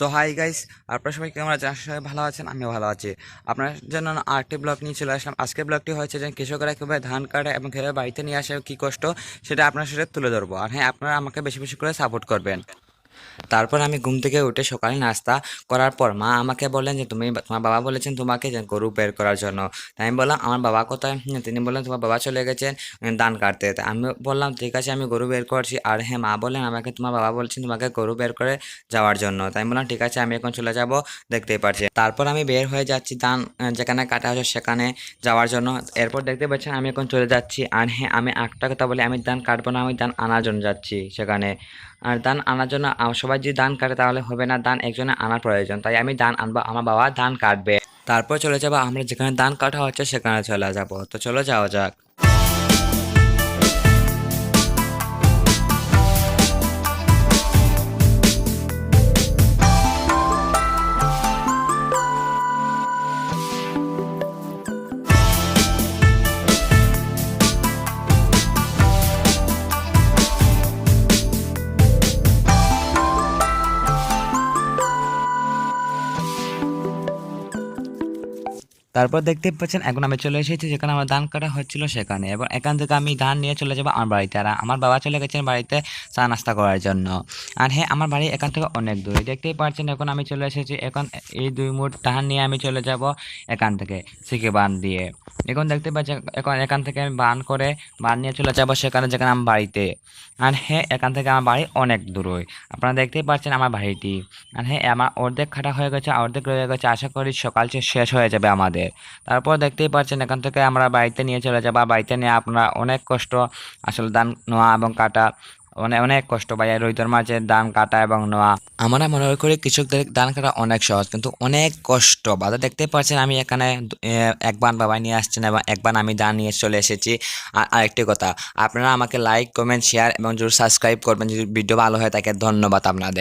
So hi guys, আপনারা সবাই কেমন আছেন? আশা সবাই ভালো আছেন, আমিও ভালো আছি। আপনার জন্য আরেকটি ব্লগ নিয়ে চলে আসলাম। আজকের ব্লগটি হয়েছে যে কৃষকরা কীভাবে ধান কাটে এবং কীভাবে বাড়িতে নিয়ে আসে, কী কষ্ট সেটা আপনার সাথে তুলে ধরবো। আর হ্যাঁ, আপনারা আমাকে বেশি বেশি করে সাপোর্ট করবেন। তারপর আমি ঘুম থেকে উঠে সকালে নাস্তা করার পর মা আমাকে বললেন যে তোমার বাবা বলেছেন তোমাকে যে গরু বের করার জন্য। তাই আমি বললাম আমার বাবা কোথায়? তিনি বললেন তোমার বাবা চলে গেছেন ধান কাটতে। তাই আমি বললাম ঠিক আছে, আমি গরু বের করছি। আর হ্যাঁ, মা বললেন আমাকে তোমার বাবা বলছেন তোমাকে গরু বের করে যাওয়ার জন্য। তাই আমি বললাম ঠিক আছে, আমি এখন চলে যাব, দেখতেই পাচ্ছি। তারপর আমি বের হয়ে যাচ্ছি ধান যেখানে কাটা হচ্ছে সেখানে যাওয়ার জন্য। এরপর দেখতে পাচ্ছেন আমি এখন চলে যাচ্ছি। আর হ্যাঁ, আমি একটা কথা বলি, আমি ধান কাটবো না, আমি ধান আনার জন্য যাচ্ছি সেখানে। আর ধান আনার জন্য সবাই যদি ধান কাটে তাহলে হবে না, ধান একজনে আনার প্রয়োজন। তাই আমি ধান আনবো, আমার বাবা ধান কাটবে। তারপর চলে যাবো আমরা যেখানে ধান কাটা হচ্ছে সেখানে চলে যাব। তো চলো যাওয়া যাক। তারপর দেখতে পাচ্ছেন এখন আমি চলে এসেছি যেখানে আমার ধান কাটা হচ্ছিল সেখানে, এবং এখান থেকে আমি ধান নিয়ে চলে যাবো আমার বাড়িতে। আর আমার বাবা চলে গেছেন বাড়িতে চা নাস্তা করার জন্য। আর হ্যাঁ, আমার বাড়ি এখান থেকে অনেক দূরে, দেখতেই পাচ্ছেন। এখন আমি চলে এসেছি, এখন এই 2 মুঠ ধান নিয়ে আমি চলে যাব এখান থেকে সিকে বান দিয়ে। এখন দেখতে পাচ্ছেন এখন এখান থেকে আমি বান নিয়ে চলে যাবো সেখানে যেখানে আমার বাড়িতে। আর হ্যাঁ, এখান থেকে আমার বাড়ি অনেক দূরে, আপনারা দেখতেই পাচ্ছেন আমার বাড়িটি। আর হ্যাঁ, আমার অর্ধেক খাটা হয়ে গেছে, অর্ধেক রয়ে গেছে, আশা করি সকাল শেষ হয়ে যাবে আমাদের। তারপর দেখতেই পাচ্ছেন এখান থেকে আমরা বাড়িতে নিয়ে চলে যাবো। বাড়িতে নিয়ে আপনারা অনেক কষ্ট আসলে ধান নোয়া এবং কাটা, অনেক অনেক কষ্ট ভাই রোহিতের মাঝে ধান কাটা এবং নোয়া। আমরা মনে করি কৃষকদের ধান কাটা অনেক সহজ, কিন্তু অনেক কষ্ট। বাধা দেখতে পাচ্ছেন আমি এখানে এক বান বাবাই নিয়ে আসছেন এবং এক বান আমি ধান নিয়ে চলে এসেছি। আর আরেকটি কথা, আপনারা আমাকে লাইক, কমেন্ট, শেয়ার এবং জরুর সাবস্ক্রাইব করবেন যদি ভিডিও ভালো হয় থাকে। ধন্যবাদ আপনাদের।